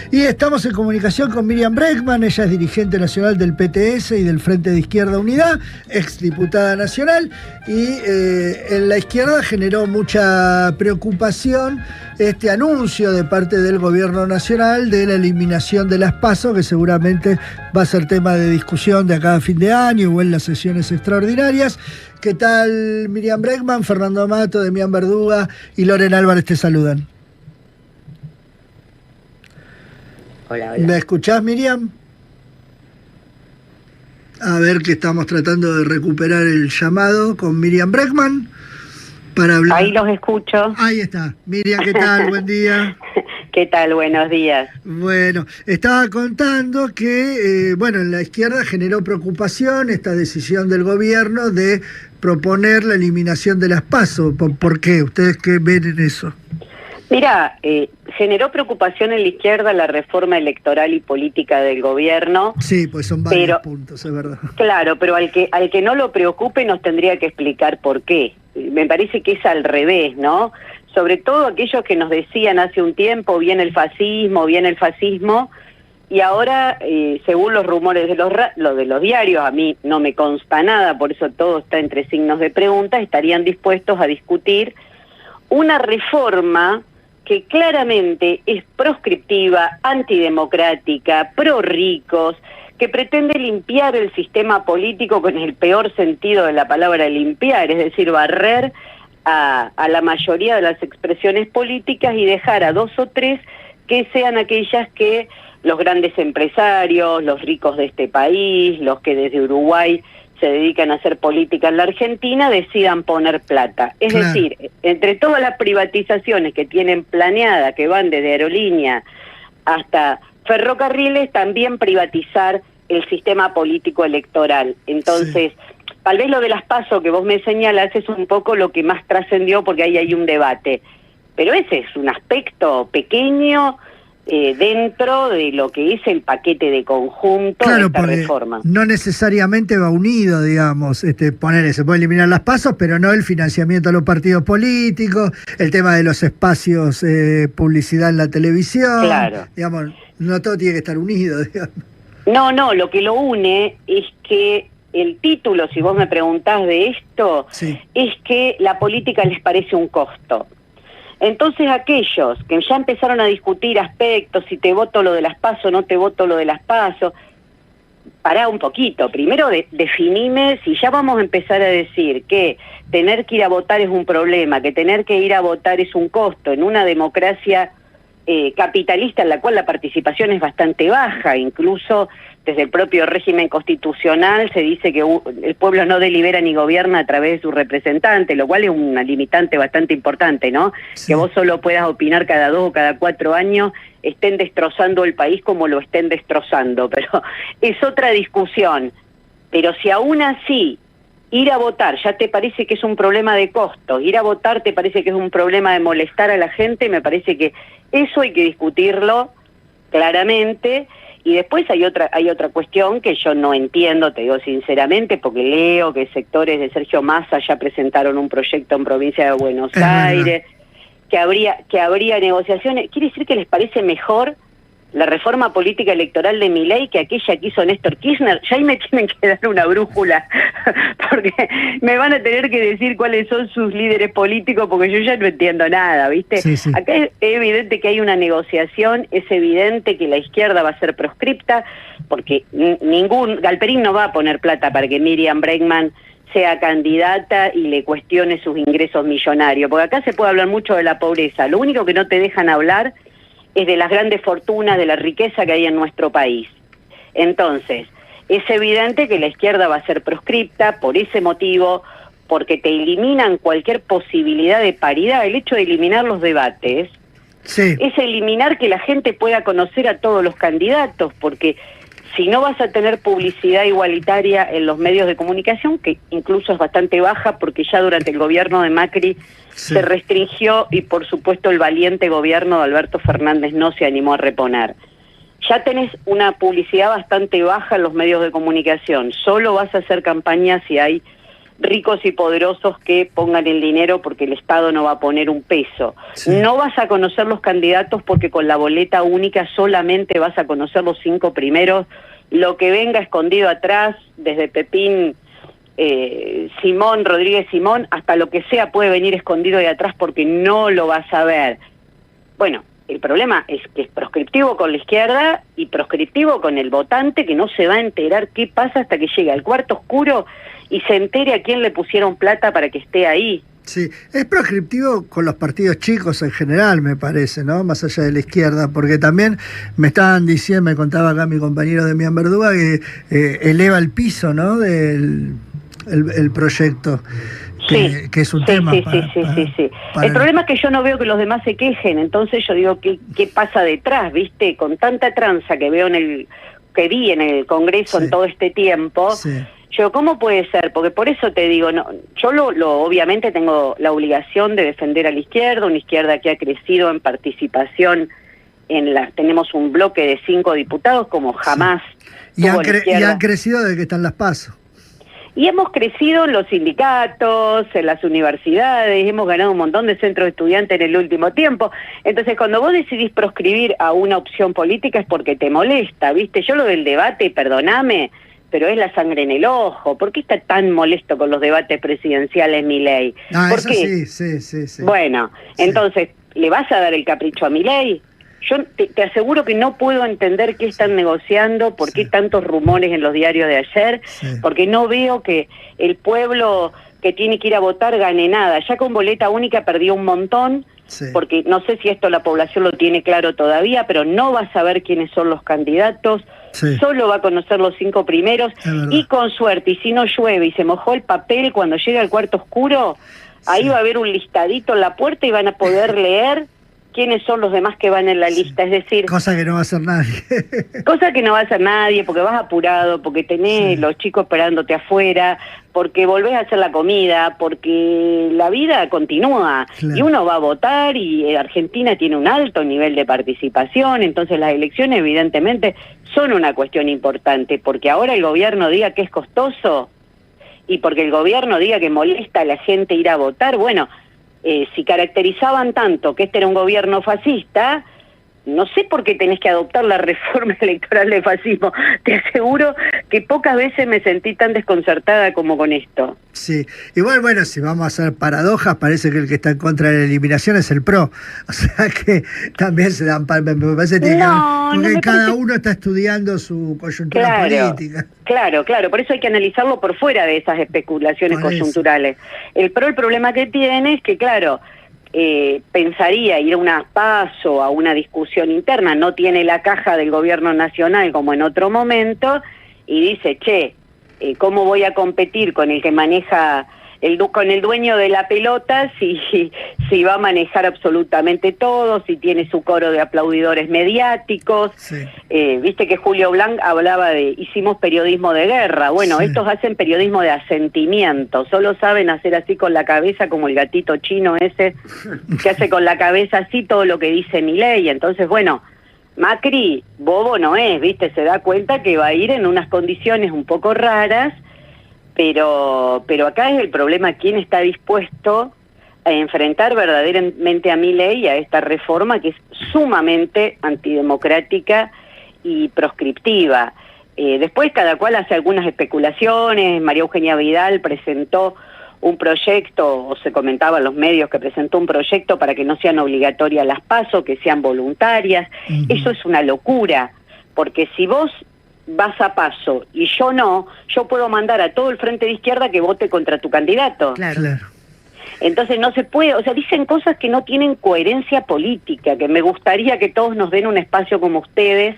Y estamos en comunicación con Miriam Bregman, ella es dirigente nacional del PTS y del Frente de Izquierda Unidad, exdiputada nacional, y en la izquierda generó mucha preocupación este anuncio de parte del gobierno nacional de la eliminación de las PASO, que seguramente va a ser tema de discusión de acá a fin de año o en las sesiones extraordinarias. ¿Qué tal, Miriam Bregman? Fernando Amato, Demián Verduga y Lorena Álvarez te saludan. Hola, hola. ¿Me escuchás, Miriam? A ver, que estamos tratando de recuperar el llamado con Miriam Bregman para hablar. Ahí los escucho. Ahí está. Miriam, ¿qué tal? Buen día. ¿Qué tal? Buenos días. Bueno, estaba contando que, en la izquierda generó preocupación esta decisión del gobierno de proponer la eliminación de las PASO. ¿Por qué? ¿Ustedes qué ven en eso? Mira, generó preocupación en la izquierda la reforma electoral y política del gobierno. Sí, pues son varios puntos, es verdad. Claro, pero al que no lo preocupe nos tendría que explicar por qué. Me parece que es al revés, ¿no? Sobre todo aquellos que nos decían hace un tiempo, viene el fascismo, y ahora, según los rumores de los diarios, a mí no me consta nada, por eso todo está entre signos de pregunta, estarían dispuestos a discutir una reforma que claramente es proscriptiva, antidemocrática, pro ricos, que pretende limpiar el sistema político con el peor sentido de la palabra limpiar, es decir, barrer a la mayoría de las expresiones políticas y dejar a dos o tres que sean aquellas que los grandes empresarios, los ricos de este país, los que desde Uruguay se dedican a hacer política en la Argentina, decidan poner plata. Es decir, entre todas las privatizaciones que tienen planeada, que van desde aerolínea hasta ferrocarriles, también privatizar el sistema político electoral. Entonces, tal vez lo de las PASO que vos me señalás es un poco lo que más trascendió, porque ahí hay un debate. Pero ese es un aspecto pequeño dentro de lo que es el paquete de conjunto de esta reforma. No necesariamente va unido, digamos, se puede eliminar las PASO, pero no el financiamiento a los partidos políticos, el tema de los espacios, publicidad en la televisión. Claro. Digamos, no todo tiene que estar unido, digamos. No, lo que lo une es que el título, si vos me preguntás de esto, es que la política les parece un costo. Entonces aquellos que ya empezaron a discutir aspectos, si te voto lo de las PASO, no te voto lo de las PASO, pará un poquito, primero definime si ya vamos a empezar a decir que tener que ir a votar es un problema, que tener que ir a votar es un costo, en una democracia capitalista en la cual la participación es bastante baja, incluso desde el propio régimen constitucional se dice que el pueblo no delibera ni gobierna a través de su representante, lo cual es una limitante bastante importante, ¿no? Sí. Que vos solo puedas opinar cada 2 o cada 4 años, estén destrozando el país como lo estén destrozando, pero es otra discusión. Pero si aún así ir a votar ya te parece que es un problema de costos, ir a votar te parece que es un problema de molestar a la gente, me parece que eso hay que discutirlo claramente. Y después hay otra cuestión que yo no entiendo, te digo sinceramente, porque leo que sectores de Sergio Massa ya presentaron un proyecto en provincia de Buenos Aires, que habría negociaciones. ¿Quiere decir que les parece mejor la reforma política electoral de Milei que aquella que hizo Néstor Kirchner? Ya ahí me tienen que dar una brújula, porque me van a tener que decir cuáles son sus líderes políticos, porque yo ya no entiendo nada, ¿viste? Sí. Acá es evidente que hay una negociación, es evidente que la izquierda va a ser proscripta, porque Galperín no va a poner plata para que Miriam Bregman sea candidata y le cuestione sus ingresos millonarios, porque acá se puede hablar mucho de la pobreza, lo único que no te dejan hablar es de las grandes fortunas, de la riqueza que hay en nuestro país. Entonces, es evidente que la izquierda va a ser proscripta por ese motivo, porque te eliminan cualquier posibilidad de paridad. El hecho de eliminar los debates es eliminar que la gente pueda conocer a todos los candidatos, porque si no vas a tener publicidad igualitaria en los medios de comunicación, que incluso es bastante baja, porque ya durante el gobierno de Macri se restringió y por supuesto el valiente gobierno de Alberto Fernández no se animó a reponer. Ya tenés una publicidad bastante baja en los medios de comunicación, solo vas a hacer campaña si hay ricos y poderosos que pongan el dinero porque el Estado no va a poner un peso. Sí. No vas a conocer los candidatos porque con la boleta única solamente vas a conocer los 5 primeros. Lo que venga escondido atrás, desde Pepín, Simón, Rodríguez Simón, hasta lo que sea puede venir escondido de atrás porque no lo vas a ver. Bueno, el problema es que es proscriptivo con la izquierda y proscriptivo con el votante, que no se va a enterar qué pasa hasta que llegue al cuarto oscuro y se entere a quién le pusieron plata para que esté ahí. Sí, es proscriptivo con los partidos chicos en general, me parece, ¿no? Más allá de la izquierda, porque también me estaban diciendo, me contaba acá mi compañero Demián Verduga, que eleva el piso, ¿no? Del el proyecto. Que es un tema. Sí. El problema es que yo no veo que los demás se quejen, entonces yo digo, ¿qué pasa detrás, viste? Con tanta tranza que veo que vi en el Congreso en todo este tiempo, yo, ¿cómo puede ser? Porque por eso te digo, no, yo obviamente tengo la obligación de defender a la izquierda, una izquierda que ha crecido en participación tenemos un bloque de 5 diputados como jamás. Y han crecido desde que están las PASO. Y hemos crecido en los sindicatos, en las universidades, hemos ganado un montón de centros de estudiantes en el último tiempo. Entonces, cuando vos decidís proscribir a una opción política es porque te molesta, ¿viste? Yo lo del debate, perdóname, pero es la sangre en el ojo. ¿Por qué está tan molesto con los debates presidenciales Milei? ¿Por qué? Sí. Bueno, entonces, ¿le vas a dar el capricho a Milei? Yo te aseguro que no puedo entender qué están negociando, por qué tantos rumores en los diarios de ayer, porque no veo que el pueblo que tiene que ir a votar gane nada. Ya con boleta única perdió un montón, porque no sé si esto la población lo tiene claro todavía, pero no va a saber quiénes son los candidatos, solo va a conocer los 5 primeros, y con suerte, y si no llueve y se mojó el papel, cuando llegue al cuarto oscuro, ahí va a haber un listadito en la puerta y van a poder leer quiénes son los demás que van en la lista, es decir... Cosa que no va a hacer nadie. Cosa que no va a hacer nadie, porque vas apurado, porque tenés los chicos esperándote afuera, porque volvés a hacer la comida, porque la vida continúa, y uno va a votar, y Argentina tiene un alto nivel de participación, entonces las elecciones evidentemente son una cuestión importante, porque ahora el gobierno diga que es costoso, y porque el gobierno diga que molesta a la gente ir a votar, bueno... si caracterizaban tanto que este era un gobierno fascista, no sé por qué tenés que adoptar la reforma electoral de fascismo. Te aseguro que pocas veces me sentí tan desconcertada como con esto. Sí, igual, bueno, si vamos a hacer paradojas, parece que el que está en contra de la eliminación es el PRO. O sea que también se dan me parece que cada uno está estudiando su coyuntura política. Claro, por eso hay que analizarlo por fuera de esas especulaciones coyunturales. El PRO, el problema que tiene es que, claro, pensaría ir a una PASO, a una discusión interna, no tiene la caja del gobierno nacional como en otro momento, y dice, ¿cómo voy a competir con el que maneja, con el dueño de la pelota, si va a manejar absolutamente todo, si tiene su coro de aplaudidores mediáticos? Viste que Julio Blanc hablaba de, hicimos periodismo de guerra. Bueno, estos hacen periodismo de asentimiento, solo saben hacer así con la cabeza, como el gatito chino ese, que hace con la cabeza así todo lo que dice Milei. Entonces, bueno, Macri, bobo no es, viste, se da cuenta que va a ir en unas condiciones un poco raras, pero acá es el problema, quién está dispuesto a enfrentar verdaderamente a Milei y a esta reforma que es sumamente antidemocrática y proscriptiva. Después cada cual hace algunas especulaciones. María Eugenia Vidal presentó un proyecto, o se comentaba en los medios que presentó un proyecto para que no sean obligatorias las PASO, que sean voluntarias. Eso es una locura, porque si vos vas a PASO y yo no, yo puedo mandar a todo el frente de izquierda que vote contra tu candidato. Claro. Entonces no se puede, o sea, dicen cosas que no tienen coherencia política, que me gustaría que todos nos den un espacio como ustedes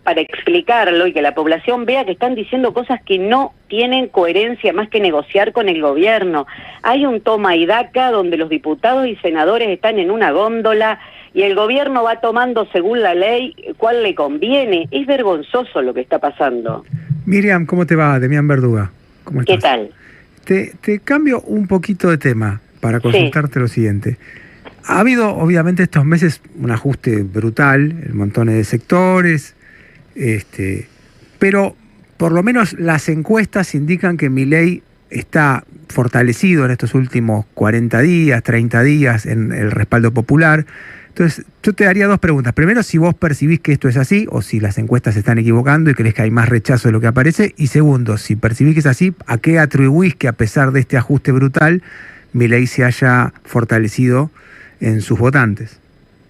para explicarlo y que la población vea que están diciendo cosas que no tienen coherencia más que negociar con el gobierno. Hay un toma y daca donde los diputados y senadores están en una góndola y el gobierno va tomando según la ley cuál le conviene. Es vergonzoso lo que está pasando. Miriam, ¿cómo te va? Demián Verduga. ¿Cómo estás? ¿Qué tal? Te cambio un poquito de tema para consultarte lo siguiente. Ha habido, obviamente, estos meses un ajuste brutal en montones de sectores, pero por lo menos las encuestas indican que Milei está fortalecido en estos últimos 40 días, 30 días en el respaldo popular. Entonces, yo te daría dos preguntas. Primero, si vos percibís que esto es así, o si las encuestas se están equivocando y crees que hay más rechazo de lo que aparece. Y segundo, si percibís que es así, ¿a qué atribuís que a pesar de este ajuste brutal, Milei se haya fortalecido en sus votantes?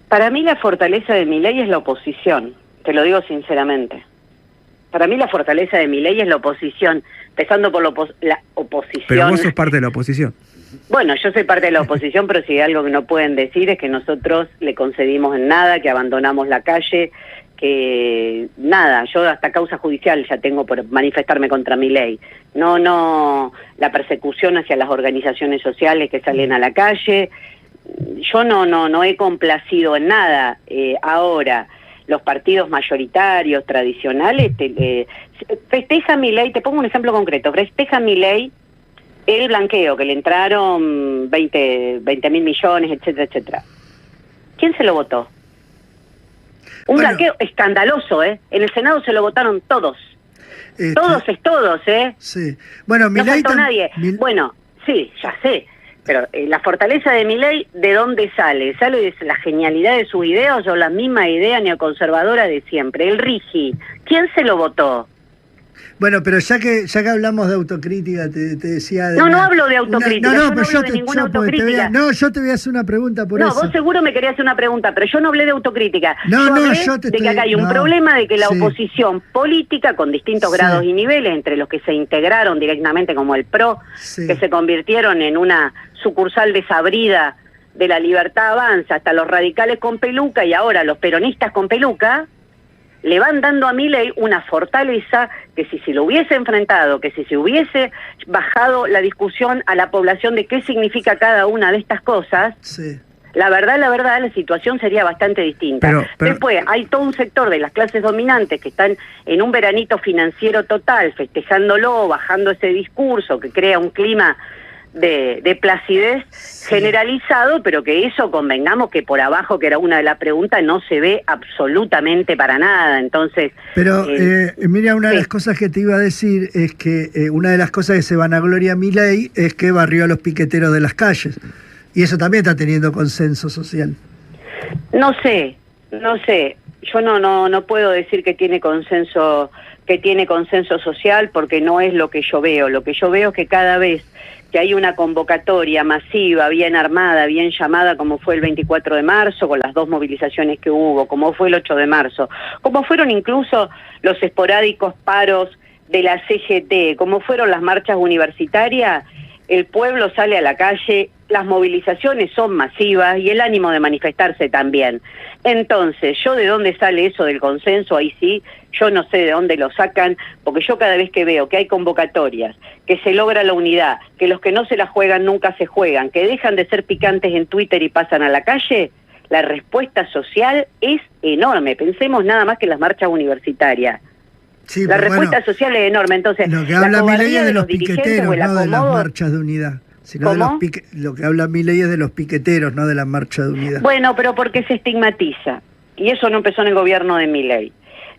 Para mí la fortaleza de Milei es la oposición, te lo digo sinceramente. Para mí la fortaleza de Milei es la oposición, empezando por la oposición. Pero vos sos parte de la oposición. Bueno, yo soy parte de la oposición, pero si hay algo que no pueden decir es que nosotros le concedimos en nada, que abandonamos la calle, que nada, yo hasta causa judicial ya tengo por manifestarme contra Milei. No, la persecución hacia las organizaciones sociales que salen a la calle, yo no he complacido en nada. Ahora, los partidos mayoritarios, tradicionales, festeja Milei, te pongo un ejemplo concreto, festeja Milei el blanqueo, que le entraron 20.000 millones, etcétera, etcétera. ¿Quién se lo votó? Un blanqueo escandaloso, ¿eh? En el Senado se lo votaron todos. Todos es todos, ¿eh? Sí. Bueno, no faltó nadie. Bueno, sí, ya sé. Pero la fortaleza de Milei, ¿de dónde sale? ¿Sale de la genialidad de sus ideas o la misma idea neoconservadora de siempre? El RIGI. ¿Quién se lo votó? Bueno, pero ya que hablamos de autocrítica, te decía... No hablo de autocrítica, yo no hablo de ninguna autocrítica. Yo te voy a hacer una pregunta por eso. No, vos seguro me querías hacer una pregunta, pero yo no hablé de autocrítica. Yo hablé de que acá hay un problema de que la oposición política, con distintos grados y niveles, entre los que se integraron directamente como el PRO, que se convirtieron en una sucursal desabrida de la Libertad Avanza, hasta los radicales con peluca y ahora los peronistas con peluca, le van dando a Milei una fortaleza que si se lo hubiese enfrentado, que si se hubiese bajado la discusión a la población de qué significa cada una de estas cosas, la verdad, la situación sería bastante distinta. Pero después hay todo un sector de las clases dominantes que están en un veranito financiero total, festejándolo, bajando ese discurso que crea un clima de placidez generalizado, pero que eso convengamos que por abajo, que era una de las preguntas, no se ve absolutamente para nada. Entonces, pero mira, una de las cosas que te iba a decir es que una de las cosas que se vanagloria a Milei es que barrió a los piqueteros de las calles, y eso también está teniendo consenso social. No sé, yo no puedo decir que tiene consenso social, porque no es lo que yo veo. Lo que yo veo es que cada vez que hay una convocatoria masiva, bien armada, bien llamada, como fue el 24 de marzo, con las 2 movilizaciones que hubo, como fue el 8 de marzo, como fueron incluso los esporádicos paros de la CGT, como fueron las marchas universitarias, el pueblo sale a la calle, las movilizaciones son masivas y el ánimo de manifestarse también. Entonces, ¿yo de dónde sale eso del consenso? Ahí sí, yo no sé de dónde lo sacan, porque yo cada vez que veo que hay convocatorias, que se logra la unidad, que los que no se la juegan nunca se juegan, que dejan de ser picantes en Twitter y pasan a la calle, la respuesta social es enorme. Pensemos nada más que en las marchas universitarias. Sí, la respuesta social es enorme. Entonces, lo que habla Milei es de los piqueteros, no de las marchas de unidad. Sino lo que habla Milei es de los piqueteros, no de la marcha de unidad. Bueno, pero porque se estigmatiza, y eso no empezó en el gobierno de Milei.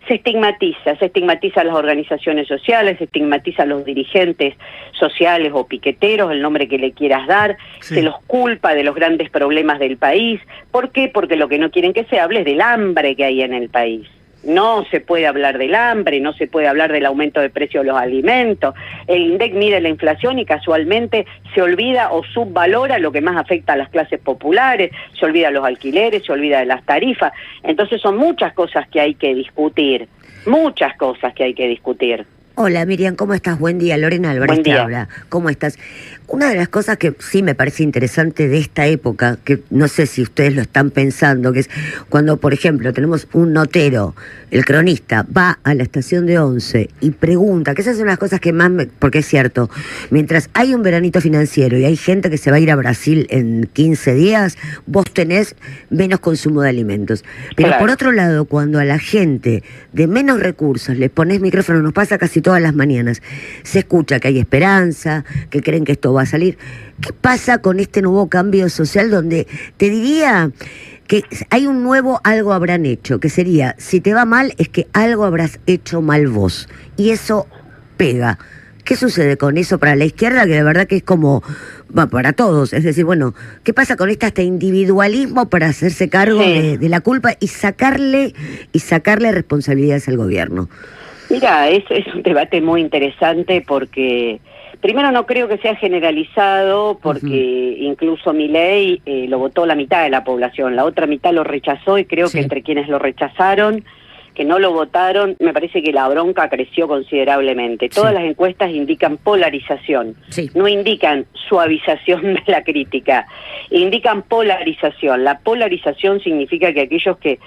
Se estigmatiza a las organizaciones sociales, se estigmatiza a los dirigentes sociales o piqueteros, el nombre que le quieras dar, se los culpa de los grandes problemas del país. ¿Por qué? Porque lo que no quieren que se hable es del hambre que hay en el país. No se puede hablar del hambre, no se puede hablar del aumento de precios de los alimentos. El INDEC mide la inflación y casualmente se olvida o subvalora lo que más afecta a las clases populares, se olvida los alquileres, se olvida de las tarifas. Entonces son muchas cosas que hay que discutir, Hola Miriam, ¿cómo estás? Buen día, Lorena Álvarez te habla. ¿Cómo estás? Una de las cosas que sí me parece interesante de esta época, que no sé si ustedes lo están pensando, que es cuando, por ejemplo, tenemos un notero, el cronista, va a la estación de Once y pregunta, que esas son las cosas que más porque es cierto, mientras hay un veranito financiero y hay gente que se va a ir a Brasil en 15 días, vos tenés menos consumo de alimentos. Pero por otro lado, cuando a la gente de menos recursos les pones micrófono, nos pasa casi todas las mañanas, se escucha que hay esperanza, que creen que esto va a salir. ¿Qué pasa con este nuevo cambio social donde te diría que hay un nuevo algo habrán hecho, que sería, si te va mal es que algo habrás hecho mal vos, y eso pega? ¿Qué sucede con eso para la izquierda? Que de verdad que es como, para todos, es decir, bueno, ¿qué pasa con este individualismo para hacerse cargo de la culpa y sacarle responsabilidades al gobierno? Mira, es un debate muy interesante porque primero no creo que sea generalizado, porque incluso Milei lo votó la mitad de la población, la otra mitad lo rechazó, y creo que entre quienes lo rechazaron, que no lo votaron, me parece que la bronca creció considerablemente. Todas las encuestas indican polarización, no indican suavización de la crítica, indican polarización. La polarización significa que aquellos que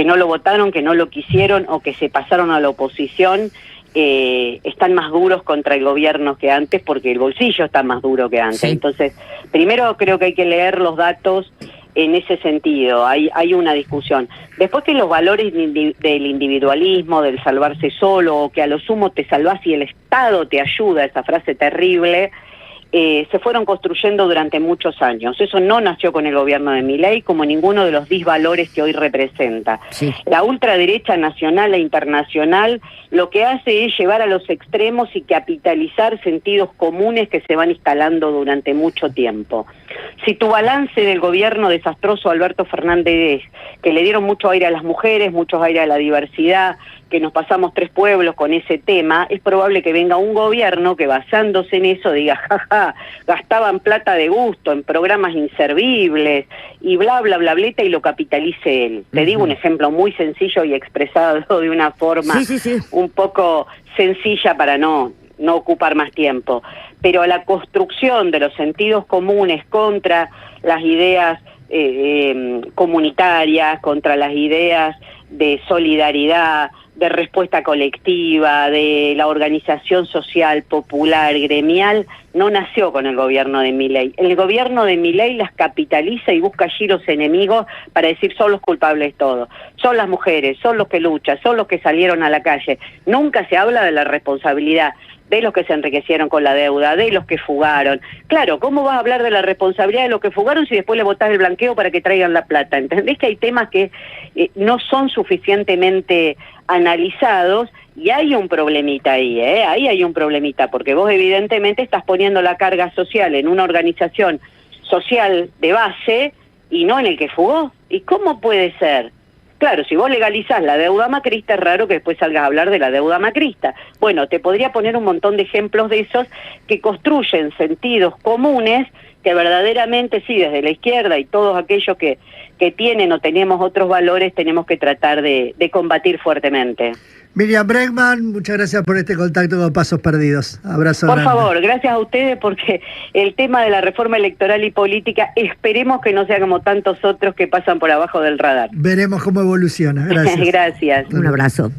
no lo votaron, que no lo quisieron o que se pasaron a la oposición, están más duros contra el gobierno que antes, porque el bolsillo está más duro que antes. Entonces, primero creo que hay que leer los datos en ese sentido, hay una discusión. Después, que los valores del individualismo, del salvarse solo, o que a lo sumo te salvás y el Estado te ayuda, esa frase terrible, se fueron construyendo durante muchos años. Eso no nació con el gobierno de Milei, como ninguno de los disvalores que hoy representa. La ultraderecha nacional e internacional lo que hace es llevar a los extremos y capitalizar sentidos comunes que se van instalando durante mucho tiempo. Si tu balance del gobierno desastroso Alberto Fernández, que le dieron mucho aire a las mujeres, mucho aire a la diversidad, que nos pasamos 3 pueblos con ese tema, es probable que venga un gobierno que, basándose en eso, diga, jaja, gastaban plata de gusto en programas inservibles y bla, bla, bla, bleta, y lo capitalice él. Te digo un ejemplo muy sencillo y expresado de una forma un poco sencilla para no ocupar más tiempo. Pero la construcción de los sentidos comunes contra las ideas comunitarias, contra las ideas de solidaridad, de respuesta colectiva, de la organización social, popular, gremial, no nació con el gobierno de Milei. El gobierno de Milei las capitaliza y busca allí los enemigos para decir son los culpables todos. Son las mujeres, son los que luchan, son los que salieron a la calle. Nunca se habla de la responsabilidad de los que se enriquecieron con la deuda, de los que fugaron. Claro, ¿cómo vas a hablar de la responsabilidad de los que fugaron si después le votás el blanqueo para que traigan la plata? ¿Entendés que hay temas que no son suficientemente analizados? Y hay un problemita ahí, ahí hay un problemita, porque vos evidentemente estás poniendo la carga social en una organización social de base y no en el que fugó. ¿Y cómo puede ser? Claro, si vos legalizás la deuda macrista, es raro que después salgas a hablar de la deuda macrista. Bueno, te podría poner un montón de ejemplos de esos que construyen sentidos comunes que verdaderamente, sí, desde la izquierda y todos aquellos que tienen o tenemos otros valores, tenemos que tratar de combatir fuertemente. Miriam Bregman, muchas gracias por este contacto con Pasos Perdidos. Abrazo grande. Por favor, gracias a ustedes, porque el tema de la reforma electoral y política, esperemos que no sea como tantos otros que pasan por abajo del radar. Veremos cómo evoluciona. Gracias. Gracias. Un abrazo.